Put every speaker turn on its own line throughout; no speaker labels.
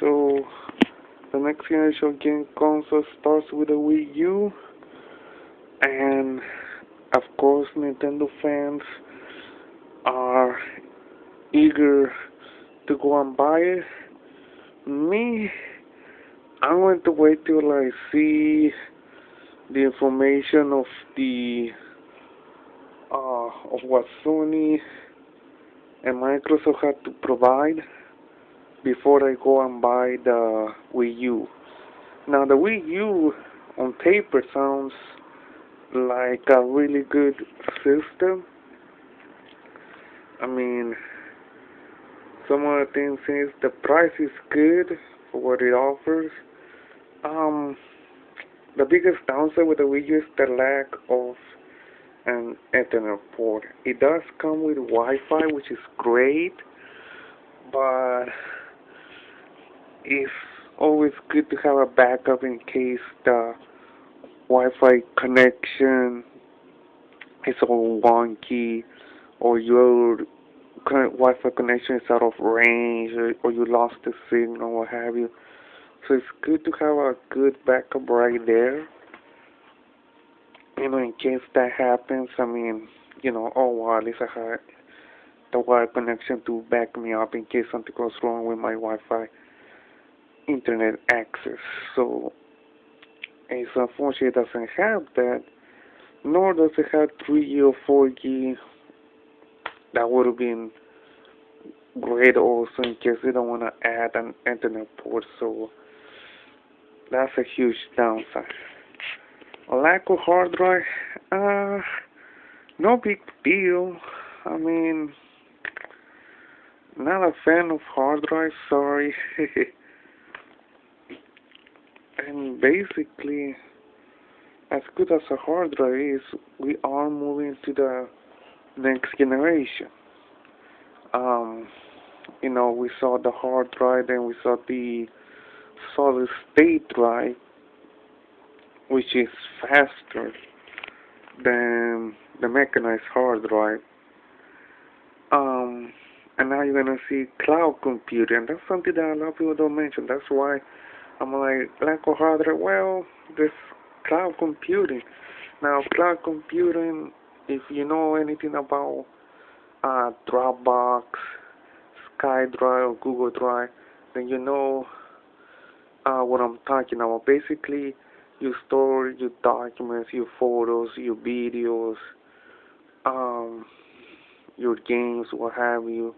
So the next generation game console starts with the Wii U, and of course Nintendo fans are eager to go and buy it. Me, I'm going to wait till I see the information of the of what Sony and Microsoft had to provide before I go and buy the Wii U. Now the Wii U on paper sounds like a really good system. I mean, some of the things is the price is good for what it offers. Um, the biggest downside with the Wii U is the lack of an Ethernet port. It does come with Wi-Fi, which is great, but it's always good to have a backup in case the Wi-Fi connection is all wonky, or your Wi-Fi connection is out of range, or you lost the signal, what have you. So it's good to have a good backup right there. In case that happens, I mean, oh well, at least I have the Wi-Fi connection to back me up in case something goes wrong with my Wi-Fi internet access. So it's unfortunate it doesn't have that, nor does it have 3G or 4G. That would have been great also in case they don't want to add an internet port. So that's a huge downside. A lack of hard drive, no big deal. I mean, not a fan of hard drive, sorry. And basically, as good as a hard drive is, we are moving to the next generation. We saw the hard drive, then we saw the solid state drive, which is faster than the mechanized hard drive. And now you're gonna see cloud computing. That's something that a lot of people don't mention. That's why I'm like, lack of hard drive. Well, there's cloud computing. Now, cloud computing, if you know anything about Dropbox, SkyDrive, or Google Drive, then you know what I'm talking about. Basically, you store your documents, your photos, your videos, your games, what have you.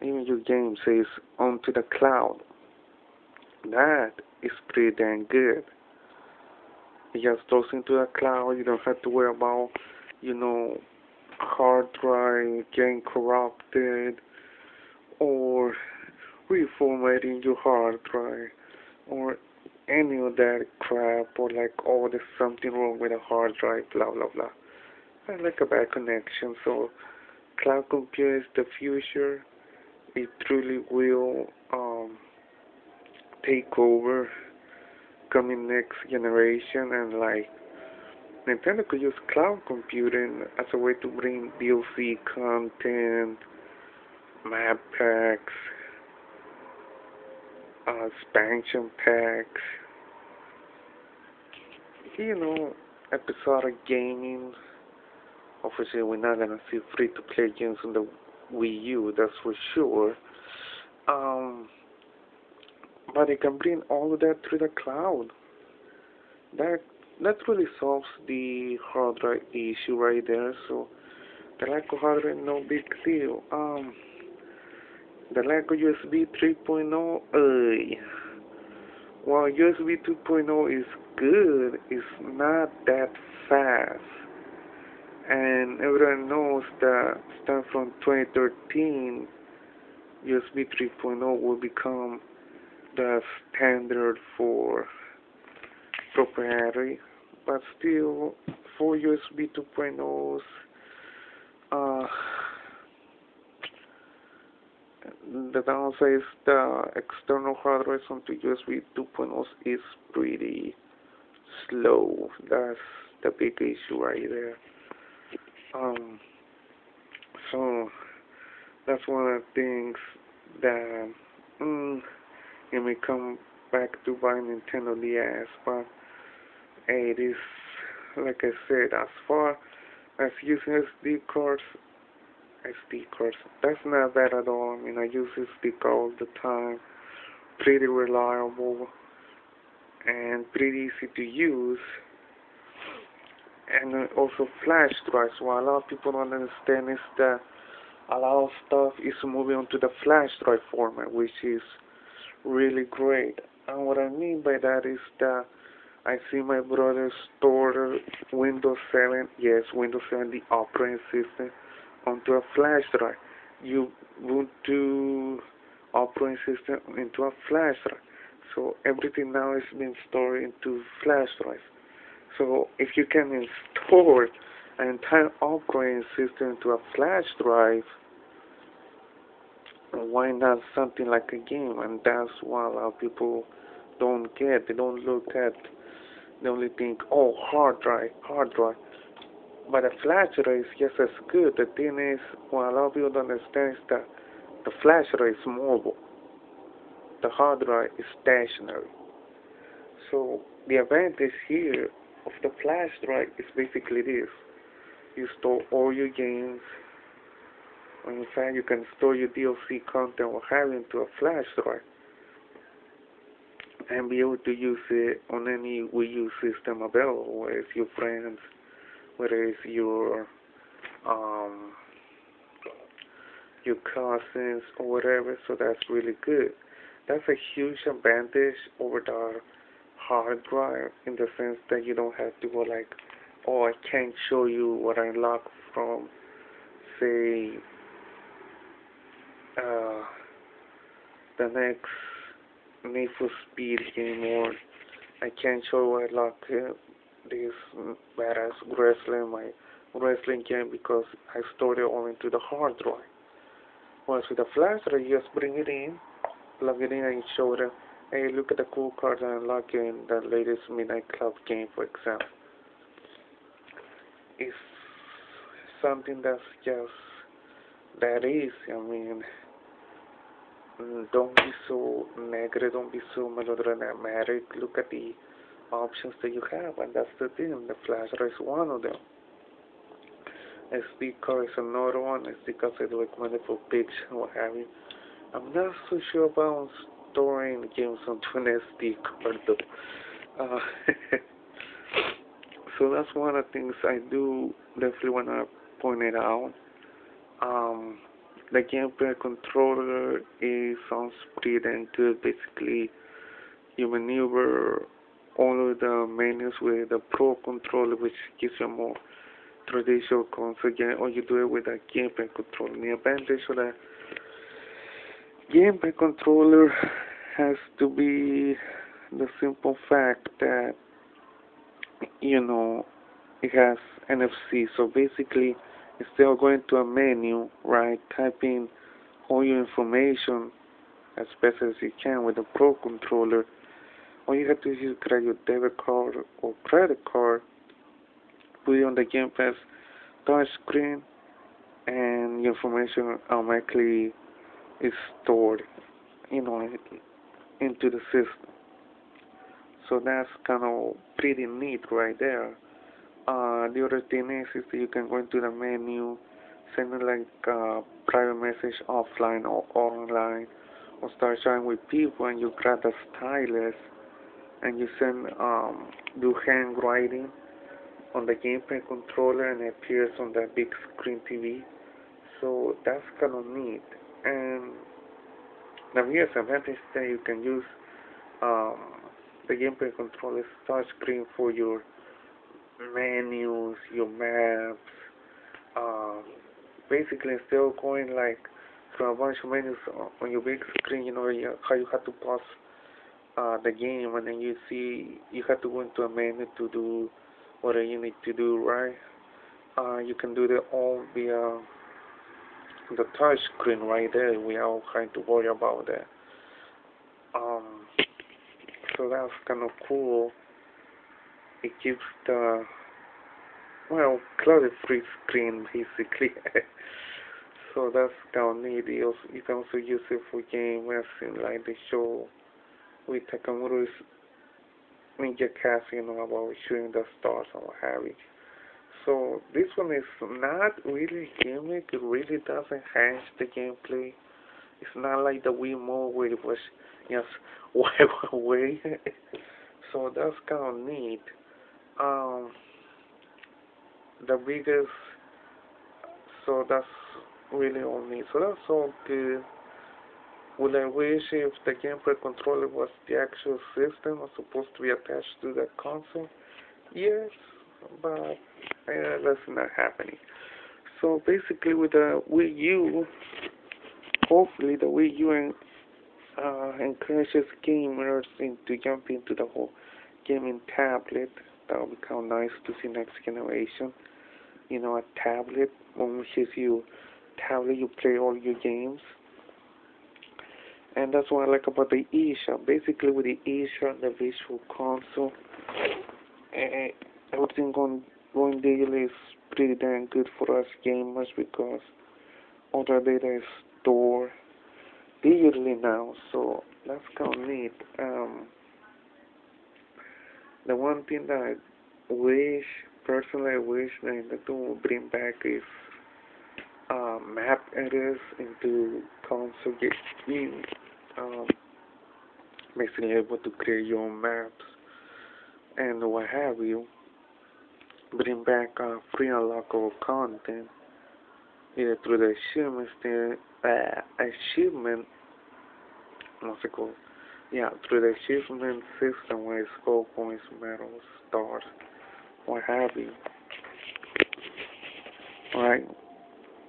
Even your game says onto the cloud. That is pretty dang good. It just goes into the cloud. You don't have to worry about, hard drive getting corrupted, or reformatting your hard drive, or any of that crap, or like, oh, there's something wrong with the hard drive, blah blah blah. I like a bad connection. So cloud computing is the future. It truly will take over coming next generation, and like Nintendo could use cloud computing as a way to bring DLC content, map packs, expansion packs, episodic gaming. Obviously, we're not gonna see free-to-play games on the Wii U, that's for sure. But it can bring all of that to the cloud. That really solves the hard drive issue right there. So the lack of hard drive, no big deal. The lack of USB 3.0, well, USB 2.0 is good. It's not that fast. And everyone knows that starting from 2013, USB 3.0 will become the standard for proprietary. But still, for USB 2.0s, the downside is the external hard drive onto USB 2.0s is pretty slow. That's the big issue right there. So that's one of the things that and we come back to buy Nintendo DS. But hey, this, like I said, as far as using SD cards, that's not bad at all. I mean, I use SD card all the time. Pretty reliable and pretty easy to use. And also flash drives. What a lot of people don't understand is that a lot of stuff is moving onto the flash drive format, which is really great. And what I mean by that is that I see my brother store Windows 7, yes, Windows 7, the operating system, onto a flash drive. You boot to operating system into a flash drive. So everything now is being stored into flash drives. So if you can install an entire operating system into a flash drive, why not something like a game? And that's what a lot of people don't get. They don't look at, they only think, oh, hard drive, hard drive. But a flash drive is just as good. The thing is, what a lot of people don't understand is that the flash drive is mobile. The hard drive is stationary. So the advantage here of the flash drive is basically this. You store all your games. In fact, you can store your DLC content or have it into a flash drive and be able to use it on any Wii U system available, whether it's your friends, whether it's your cousins or whatever. So that's really good. That's a huge advantage over the hard drive in the sense that you don't have to go like, oh, I can't show you what I unlocked from, say, the next Need for Speed game, or I can't show you what I unlocked this badass wrestling game because I stored it all into the hard drive. Once with the flash drive, you just bring it in, plug it in, and show them, hey, look at the cool cards I unlocked in the latest Midnight Club game, for example. It's something that's just that easy. I mean, don't be so negative, don't be so melodramatic. Look at the options that you have, and that's the thing. The flash drive is one of them. SD card is another one. SD card is recommended for pictures and what have you. I'm not so sure about storing games onto an SD card though. So that's one of the things I do definitely want to point it out. The gameplay controller sounds pretty damn good. Basically, you maneuver all of the menus with the Pro controller, which gives you a more traditional console game, or you do it with a gameplay controller. The advantage of the gameplay controller has to be the simple fact that, you know, it has NFC. So basically, instead of going to a menu, right, typing all your information as best as you can with the Pro controller, all you have to do is grab your debit card or credit card, put it on the Game Pass touch screen, and your information automatically is stored, you know, into the system. So that's kind of pretty neat right there. The other thing is that you can go into the menu, send like a private message offline or online, or start chatting with people, and you grab the stylus and you send do handwriting on the gamepad controller, and it appears on the big screen TV. So that's kind of neat. And now here's an advantage that you can use the gamepad controller touch screen for your menus, your maps. Basically, instead of going like through a bunch of menus on your big screen, you know how you have to pause the game, and then you have to go into a menu to do whatever you need to do, right? You can do that all via the touch screen right there without having to worry about that. So that's kind of cool. It keeps the, well, clutter-free screen basically. So that's kind of neat. You can also use it for game as in like the show with Takamuro's Ninja Casino about shooting the stars and what have you. So this one is not really gimmick. It really doesn't enhance the gameplay. It's not like the Wii mode where it was just wipe away. So that's kind of neat. Um, the biggest, so that's really all neat. So that's all good. Would I wish if the gameplay controller was the actual system as supposed to be attached to the console? Yes, but that's not happening. So basically, with the Wii U, hopefully the Wii U encourages gamers to jump into the whole gaming tablet. That would be kind of nice to see next generation. You know, a tablet, when which is you tablet, you play all your games. And that's what I like about the eShop. Basically, with the eShop, the Visual Console, everything going daily is pretty damn good for us gamers because all the data is stored digitally now. So that's kind of neat. The one thing that personally, I wish that Nintendo will bring back is map editors into console games. Um, Basically able to create your own maps and what have you. Bring back free unlockable content either through the achievement, what's it called? Yeah, through the achievement system where it's gold points, medals, stars, what have you. Alright,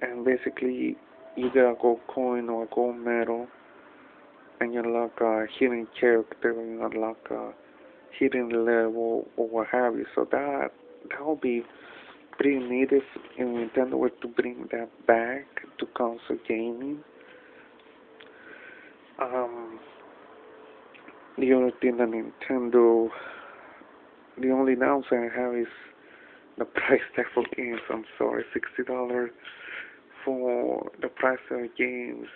and basically you get a gold coin or a gold medal and you unlock a hidden character, you unlock a hidden level or what have you. So that will be pretty neat if Nintendo were to bring that back to console gaming. The only thing that the only downside I have is the price tag for games. I'm sorry, $60 for the price of games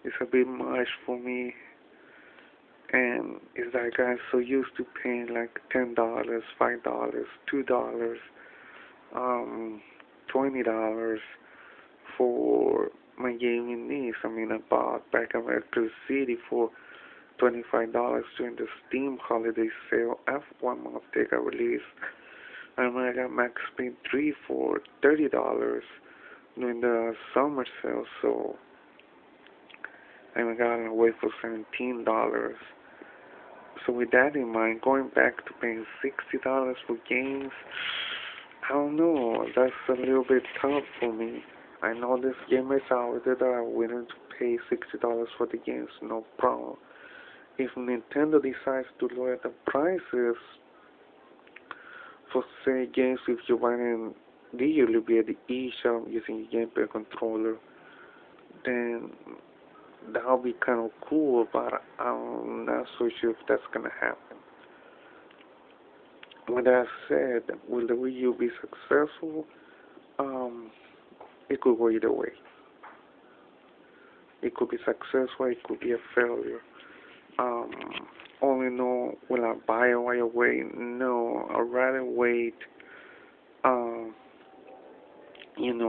is a bit much for me. And it's like I'm so used to paying like $10, $5, $2, $20 for my gaming needs. I mean, I bought back in Electric City for $25 during the Steam holiday sale after 1 month they got released. And I got Max Payne 3 for $30 during the summer sale, so I got it away for $17. So with that in mind, going back to paying $60 for games, I don't know, that's a little bit tough for me. I know there's gamers out there that are willing to pay $60 for the games, no problem. If Nintendo decides to lower the prices for, say, games if you're buying digitally via the eShop using your gamepad controller, then that'll be kind of cool, but I'm not so sure if that's gonna happen. With that said, will the Wii U be successful? It could go either way. It could be successful, it could be a failure. Um, Only know, will I buy it right away? No, I'd rather wait, um, you know,